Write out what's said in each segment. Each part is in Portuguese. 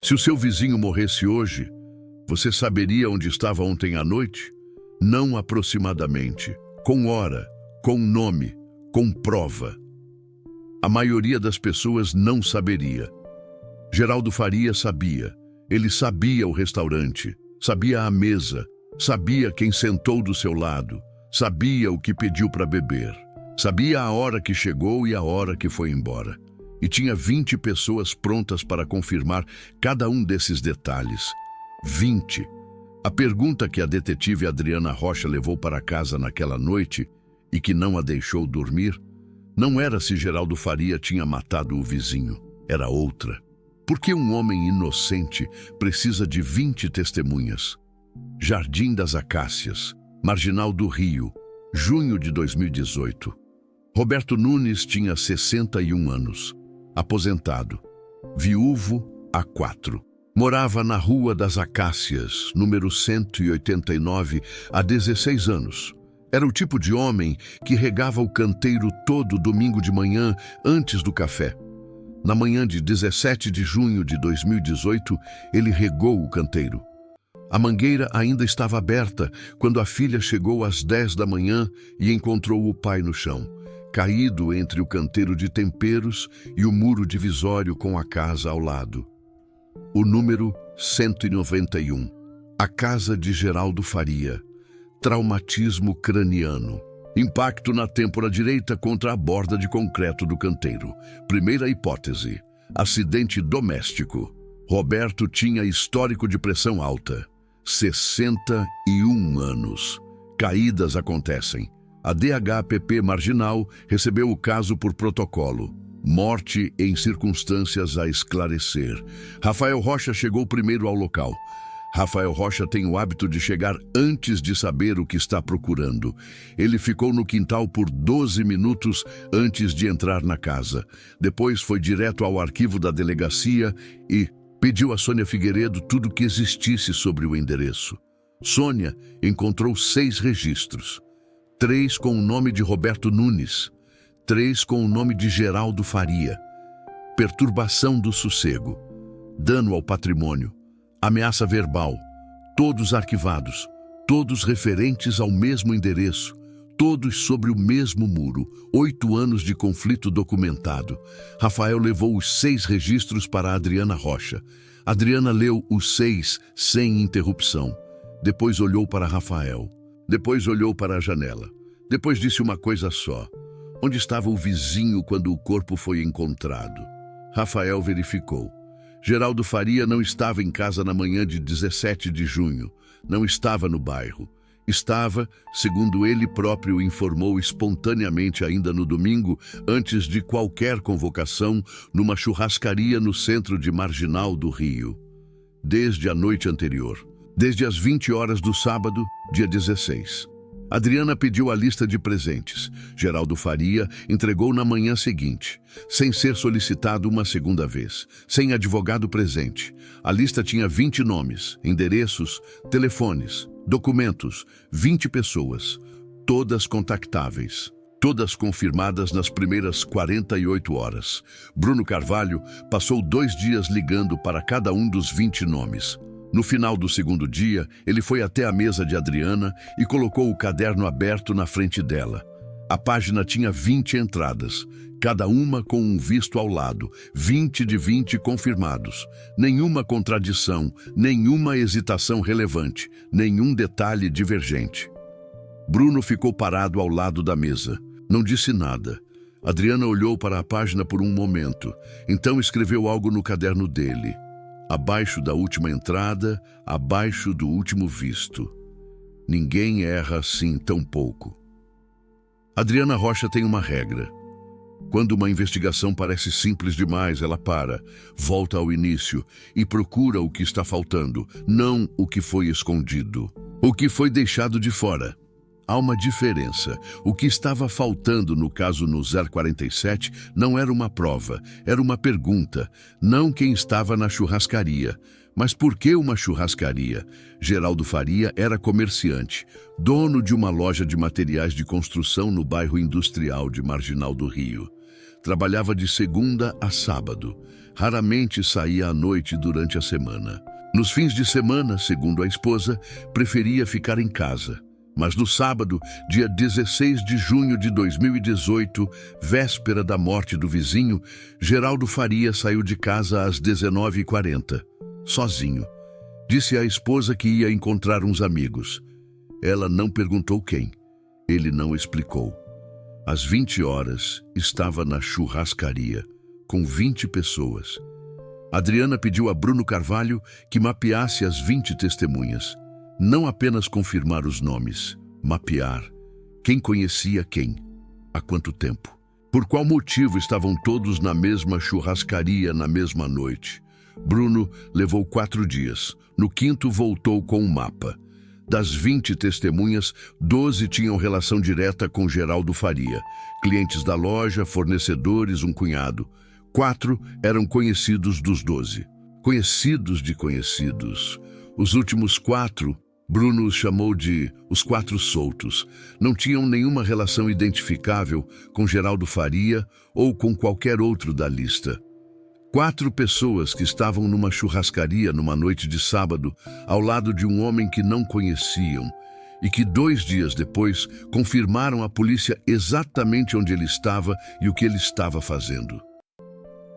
Se o seu vizinho morresse hoje, você saberia onde estava ontem à noite? Não aproximadamente, com hora, com nome, com prova. A maioria das pessoas não saberia. Geraldo Faria sabia. Ele sabia o restaurante, sabia a mesa, sabia quem sentou do seu lado, sabia o que pediu para beber, sabia a hora que chegou e a hora que foi embora. E tinha 20 pessoas prontas para confirmar cada um desses detalhes. 20. A pergunta que a detetive Adriana Rocha levou para casa naquela noite e que não a deixou dormir, não era se Geraldo Faria tinha matado o vizinho, era outra. Por que um homem inocente precisa de 20 testemunhas? Jardim das Acácias, Marginal do Rio, junho de 2018. Roberto Nunes tinha 61 anos, aposentado, viúvo há 4. Morava na Rua das Acácias, número 189, há 16 anos. Era o tipo de homem que regava o canteiro todo domingo de manhã antes do café. Na manhã de 17 de junho de 2018, ele regou o canteiro. A mangueira ainda estava aberta quando a filha chegou às 10 da manhã e encontrou o pai no chão, caído entre o canteiro de temperos e o muro divisório com a casa ao lado. O número 191. A casa de Geraldo Faria. Traumatismo craniano. Impacto na têmpora direita contra a borda de concreto do canteiro. Primeira hipótese. Acidente doméstico. Roberto tinha histórico de pressão alta. 61 anos. Caídas acontecem. A DHPP Marginal recebeu o caso por protocolo. Morte em circunstâncias a esclarecer. Rafael Rocha chegou primeiro ao local. Rafael Rocha tem o hábito de chegar antes de saber o que está procurando. Ele ficou no quintal por 12 minutos antes de entrar na casa. Depois foi direto ao arquivo da delegacia e pediu a Sônia Figueiredo tudo o que existisse sobre o endereço. Sônia encontrou 6 registros. 3 com o nome de Roberto Nunes. 3 com o nome de Geraldo Faria. Perturbação do sossego. Dano ao patrimônio. Ameaça verbal, todos arquivados, todos referentes ao mesmo endereço, todos sobre o mesmo muro, 8 anos de conflito documentado. Rafael levou os 6 registros para Adriana Rocha. Adriana leu os 6 sem interrupção. Depois olhou para Rafael. Depois olhou para a janela. Depois disse uma coisa só. Onde estava o vizinho quando o corpo foi encontrado? Rafael verificou. Geraldo Faria não estava em casa na manhã de 17 de junho. Não estava no bairro. Estava, segundo ele próprio informou espontaneamente ainda no domingo, antes de qualquer convocação, numa churrascaria no centro de Marginal do Rio. Desde a noite anterior. Desde as 20 horas do sábado, dia 16. Adriana pediu a lista de presentes. Geraldo Faria entregou na manhã seguinte, sem ser solicitado uma segunda vez, sem advogado presente. A lista tinha 20 nomes, endereços, telefones, documentos, 20 pessoas, todas contactáveis, todas confirmadas nas primeiras 48 horas. Bruno Carvalho passou 2 dias ligando para cada um dos 20 nomes. No final do segundo dia, ele foi até a mesa de Adriana e colocou o caderno aberto na frente dela. A página tinha 20 entradas, cada uma com um visto ao lado, 20 de 20 confirmados. Nenhuma contradição, nenhuma hesitação relevante, nenhum detalhe divergente. Bruno ficou parado ao lado da mesa. Não disse nada. Adriana olhou para a página por um momento, então escreveu algo no caderno dele. Abaixo da última entrada, abaixo do último visto. Ninguém erra assim tão pouco. Adriana Rocha tem uma regra. Quando uma investigação parece simples demais, ela para, volta ao início e procura o que está faltando, não o que foi escondido, o que foi deixado de fora. Há uma diferença. O que estava faltando no caso no 047 não era uma prova, era uma pergunta. Não quem estava na churrascaria. Mas por que uma churrascaria? Geraldo Faria era comerciante, dono de uma loja de materiais de construção no bairro industrial de Marginal do Rio. Trabalhava de segunda a sábado. Raramente saía à noite durante a semana. Nos fins de semana, segundo a esposa, preferia ficar em casa. Mas no sábado, dia 16 de junho de 2018, véspera da morte do vizinho, Geraldo Faria saiu de casa às 19h40, sozinho. Disse à esposa que ia encontrar uns amigos. Ela não perguntou quem. Ele não explicou. Às 20 horas, estava na churrascaria, com 20 pessoas. Adriana pediu a Bruno Carvalho que mapeasse as 20 testemunhas. Não apenas confirmar os nomes, mapear quem conhecia quem, há quanto tempo. Por qual motivo estavam todos na mesma churrascaria na mesma noite. Bruno levou 4 dias. No quinto voltou com um mapa. Das 20 testemunhas, 12 tinham relação direta com Geraldo Faria. Clientes da loja, fornecedores, um cunhado. 4 eram conhecidos dos 12. Conhecidos de conhecidos. Os últimos 4, Bruno os chamou de os 4 soltos. Não tinham nenhuma relação identificável com Geraldo Faria ou com qualquer outro da lista. 4 pessoas que estavam numa churrascaria numa noite de sábado, ao lado de um homem que não conheciam, e que 2 dias depois confirmaram à polícia exatamente onde ele estava e o que ele estava fazendo.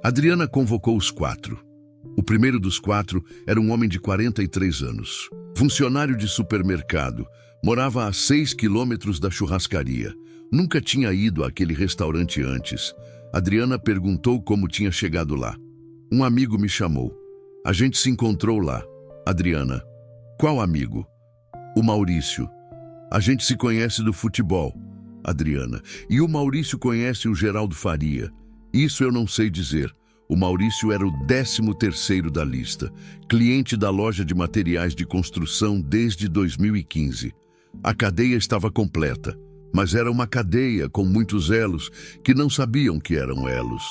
Adriana convocou os 4. O primeiro dos 4 era um homem de 43 anos. Funcionário de supermercado, morava a 6 quilômetros da churrascaria. Nunca tinha ido àquele restaurante antes. Adriana perguntou como tinha chegado lá. Um amigo me chamou. A gente se encontrou lá. Adriana: qual amigo? O Maurício. A gente se conhece do futebol. Adriana: e o Maurício conhece o Geraldo Faria? Isso eu não sei dizer. O Maurício era o 13º da lista, cliente da loja de materiais de construção desde 2015. A cadeia estava completa, mas era uma cadeia com muitos elos que não sabiam que eram elos.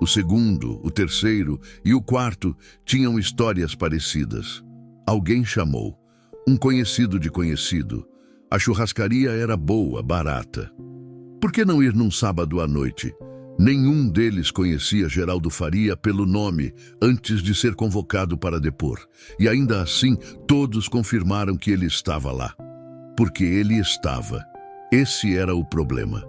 O segundo, o terceiro e o quarto tinham histórias parecidas. Alguém chamou. Um conhecido de conhecido. A churrascaria era boa, barata. Por que não ir num sábado à noite? Nenhum deles conhecia Geraldo Faria pelo nome antes de ser convocado para depor. E ainda assim, todos confirmaram que ele estava lá. Porque ele estava. Esse era o problema.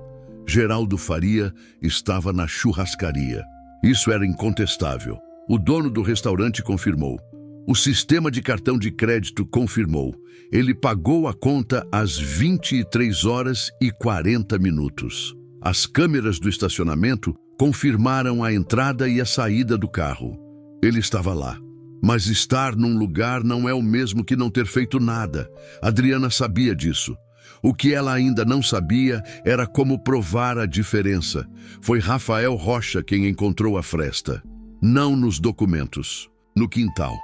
Geraldo Faria estava na churrascaria. Isso era incontestável. O dono do restaurante confirmou. O sistema de cartão de crédito confirmou. Ele pagou a conta às 23h40. As câmeras do estacionamento confirmaram a entrada e a saída do carro. Ele estava lá. Mas estar num lugar não é o mesmo que não ter feito nada. Adriana sabia disso. O que ela ainda não sabia era como provar a diferença. Foi Rafael Rocha quem encontrou a fresta. Não nos documentos, no quintal.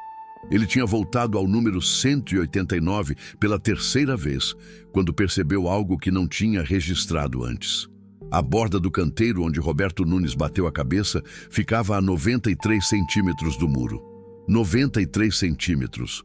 Ele tinha voltado ao número 189 pela 3ª vez, quando percebeu algo que não tinha registrado antes. A borda do canteiro onde Roberto Nunes bateu a cabeça ficava a 93 centímetros do muro. 93 centímetros.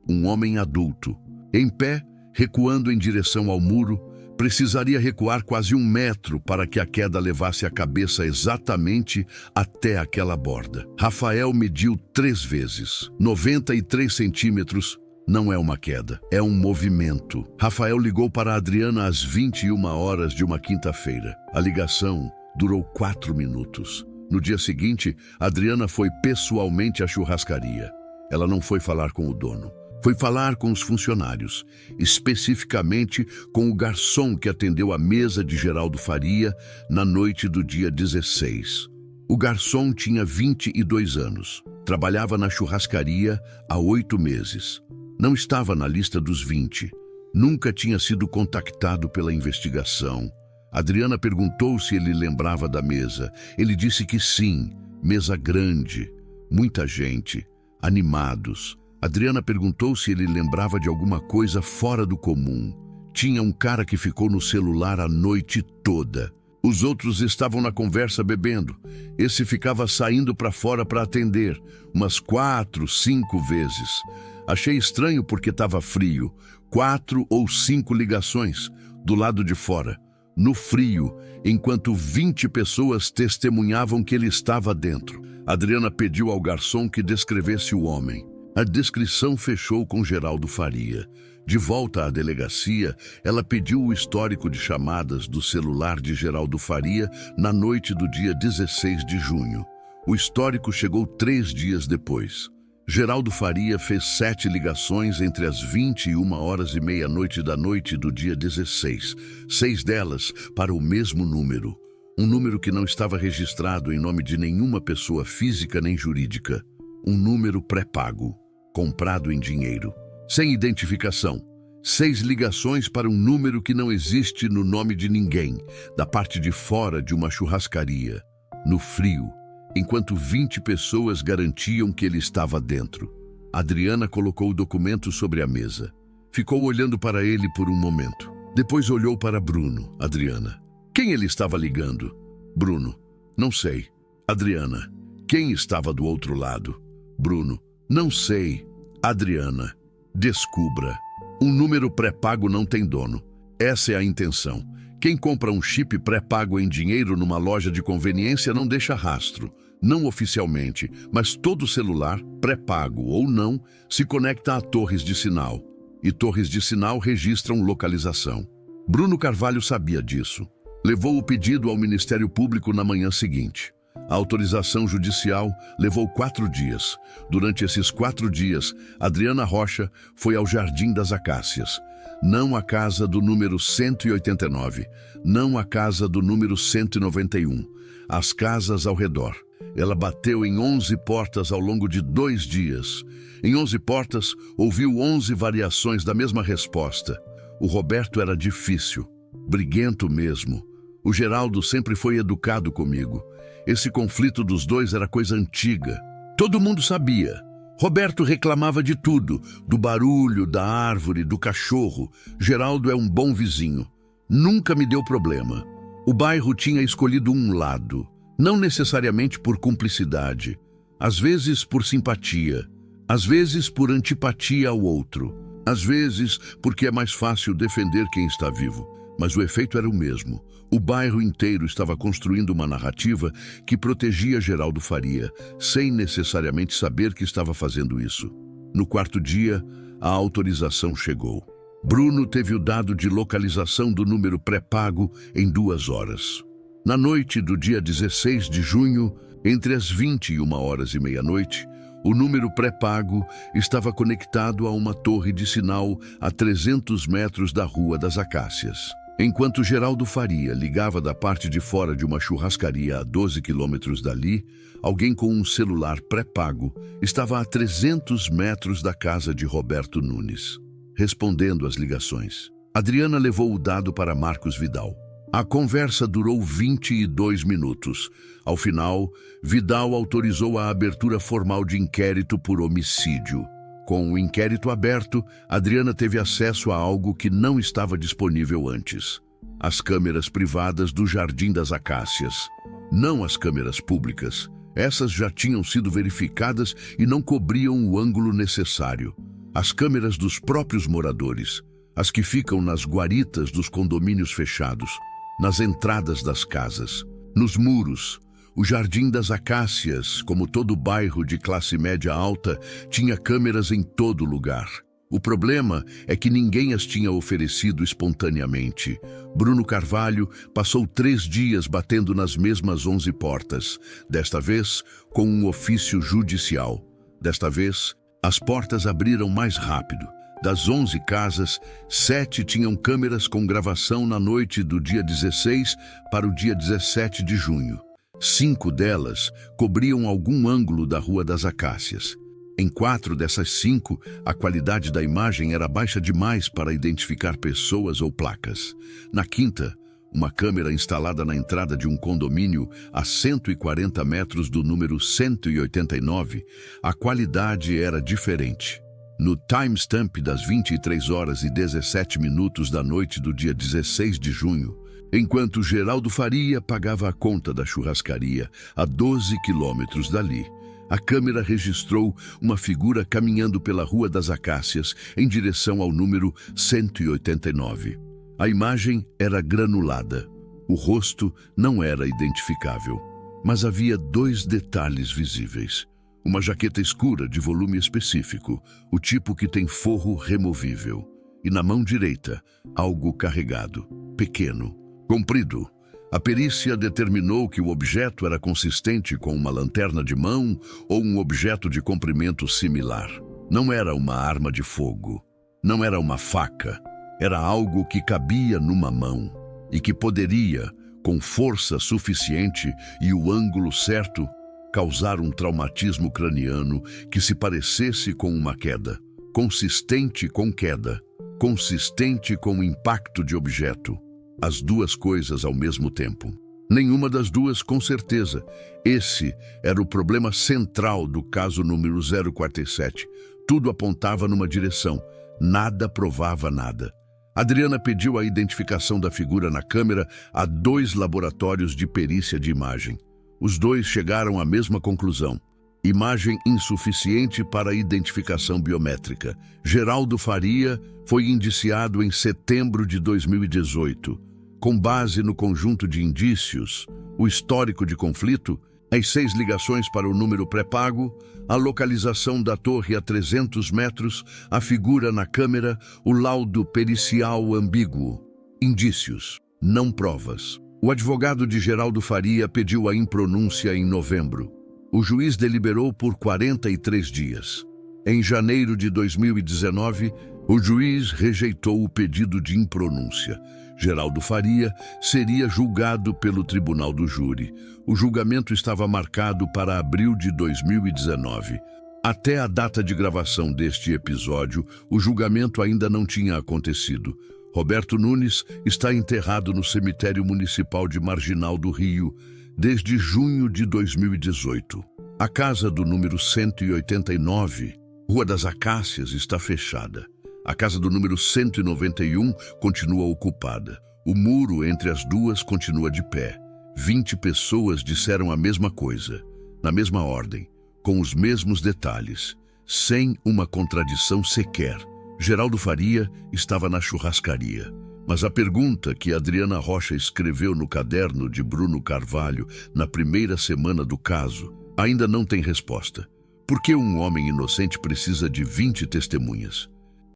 Um homem adulto, em pé, recuando em direção ao muro, precisaria recuar quase 1 metro para que a queda levasse a cabeça exatamente até aquela borda. Rafael mediu 3 vezes. 93 centímetros não é uma queda, é um movimento. Rafael ligou para Adriana às 21h de uma quinta-feira. A ligação durou 4 minutos. No dia seguinte, Adriana foi pessoalmente à churrascaria. Ela não foi falar com o dono. Foi falar com os funcionários, especificamente com o garçom que atendeu a mesa de Geraldo Faria na noite do dia 16. O garçom tinha 22 anos, trabalhava na churrascaria há 8 meses. Não estava na lista dos 20, nunca tinha sido contactado pela investigação. Adriana perguntou se ele lembrava da mesa. Ele disse que sim, mesa grande, muita gente, animados. Adriana perguntou se ele lembrava de alguma coisa fora do comum. Tinha um cara que ficou no celular a noite toda. Os outros estavam na conversa bebendo. Esse ficava saindo para fora para atender, umas 4, 5 vezes. Achei estranho porque estava frio. 4 ou 5 ligações, do lado de fora. no frio, enquanto 20 pessoas testemunhavam que ele estava dentro. Adriana pediu ao garçom que descrevesse o homem. A descrição fechou com Geraldo Faria. De volta à delegacia, ela pediu o histórico de chamadas do celular de Geraldo Faria na noite do dia 16 de junho. O histórico chegou 3 dias depois. Geraldo Faria fez 7 ligações entre as 21h e meia-noite da noite do dia 16, 6 delas para o mesmo número. Um número que não estava registrado em nome de nenhuma pessoa física nem jurídica. Um número pré-pago, comprado em dinheiro. Sem identificação. 6 ligações para um número que não existe no nome de ninguém, da parte de fora de uma churrascaria, no frio, enquanto 20 pessoas garantiam que ele estava dentro. Adriana colocou o documento sobre a mesa. Ficou olhando para ele por um momento. Depois olhou para Bruno. Adriana. Quem ele estava ligando? Bruno. Não sei. Adriana. Quem estava do outro lado? Bruno. Não sei. Adriana. Descubra. Um número pré-pago não tem dono. Essa é a intenção. Quem compra um chip pré-pago em dinheiro numa loja de conveniência não deixa rastro. Não oficialmente, mas todo celular, pré-pago ou não, se conecta a torres de sinal. E torres de sinal registram localização. Bruno Carvalho sabia disso. Levou o pedido ao Ministério Público na manhã seguinte. A autorização judicial levou 4 dias. Durante esses 4 dias, Adriana Rocha foi ao Jardim das Acácias. Não à casa do número 189, não à casa do número 191, as casas ao redor. Ela bateu em 11 portas ao longo de 2 dias. Em 11 portas, ouviu 11 variações da mesma resposta. O Roberto era difícil, briguento mesmo. O Geraldo sempre foi educado comigo. Esse conflito dos dois era coisa antiga. Todo mundo sabia. Roberto reclamava de tudo, do barulho, da árvore, do cachorro. Geraldo é um bom vizinho. Nunca me deu problema. O bairro tinha escolhido um lado, não necessariamente por cumplicidade, às vezes por simpatia, às vezes por antipatia ao outro, às vezes porque é mais fácil defender quem está vivo. Mas o efeito era o mesmo. O bairro inteiro estava construindo uma narrativa que protegia Geraldo Faria, sem necessariamente saber que estava fazendo isso. No 4º dia, a autorização chegou. Bruno teve o dado de localização do número pré-pago em 2 horas. Na noite do dia 16 de junho, entre as 21h e meia-noite, o número pré-pago estava conectado a uma torre de sinal a 300 metros da Rua das Acácias. Enquanto Geraldo Faria ligava da parte de fora de uma churrascaria a 12 quilômetros dali, alguém com um celular pré-pago estava a 300 metros da casa de Roberto Nunes, respondendo às ligações. Adriana levou o dado para Marcos Vidal. A conversa durou 22 minutos. Ao final, Vidal autorizou a abertura formal de inquérito por homicídio. Com o inquérito aberto, Adriana teve acesso a algo que não estava disponível antes. As câmeras privadas do Jardim das Acácias. Não as câmeras públicas. Essas já tinham sido verificadas e não cobriam o ângulo necessário. As câmeras dos próprios moradores. As que ficam nas guaritas dos condomínios fechados. Nas entradas das casas. Nos muros. O Jardim das Acácias, como todo bairro de classe média alta, tinha câmeras em todo lugar. O problema é que ninguém as tinha oferecido espontaneamente. Bruno Carvalho passou 3 dias batendo nas mesmas 11 portas, desta vez com um ofício judicial. Desta vez, as portas abriram mais rápido. Das 11 casas, 7 tinham câmeras com gravação na noite do dia 16 para o dia 17 de junho. 5 delas cobriam algum ângulo da Rua das Acácias. Em 4 dessas 5, a qualidade da imagem era baixa demais para identificar pessoas ou placas. Na 5ª, uma câmera instalada na entrada de um condomínio a 140 metros do número 189, a qualidade era diferente. No timestamp das 23h17 da noite do dia 16 de junho, enquanto Geraldo Faria pagava a conta da churrascaria a 12 quilômetros dali, a câmera registrou uma figura caminhando pela Rua das Acácias em direção ao número 189. A imagem era granulada. O rosto não era identificável, mas havia 2 detalhes visíveis. Uma jaqueta escura de volume específico, o tipo que tem forro removível. E na mão direita, algo carregado, pequeno, comprido. A perícia determinou que o objeto era consistente com uma lanterna de mão ou um objeto de comprimento similar. Não era uma arma de fogo. Não era uma faca. Era algo que cabia numa mão e que poderia, com força suficiente e o ângulo certo, causar um traumatismo craniano que se parecesse com uma queda, consistente com queda, consistente com impacto de objeto. As 2 coisas ao mesmo tempo. Nenhuma das 2, com certeza. Esse era o problema central do caso número 047. Tudo apontava numa direção. Nada provava nada. Adriana pediu a identificação da figura na câmera a 2 laboratórios de perícia de imagem. Os 2 chegaram à mesma conclusão. Imagem insuficiente para a identificação biométrica. Geraldo Faria foi indiciado em setembro de 2018. Com base no conjunto de indícios, o histórico de conflito, as 6 ligações para o número pré-pago, a localização da torre a 300 metros, a figura na câmera, o laudo pericial ambíguo. Indícios, não provas. O advogado de Geraldo Faria pediu a impronúncia em novembro. O juiz deliberou por 43 dias. Em janeiro de 2019, o juiz rejeitou o pedido de impronúncia. Geraldo Faria seria julgado pelo tribunal do júri. O julgamento estava marcado para abril de 2019. Até a data de gravação deste episódio, o julgamento ainda não tinha acontecido. Roberto Nunes está enterrado no cemitério municipal de Marginal do Rio desde junho de 2018. A casa do número 189, Rua das Acácias, está fechada. A casa do número 191 continua ocupada. O muro entre as 2 continua de pé. 20 pessoas disseram a mesma coisa, na mesma ordem, com os mesmos detalhes, sem uma contradição sequer. Geraldo Faria estava na churrascaria. Mas a pergunta que Adriana Rocha escreveu no caderno de Bruno Carvalho na primeira semana do caso ainda não tem resposta. Por que um homem inocente precisa de 20 testemunhas?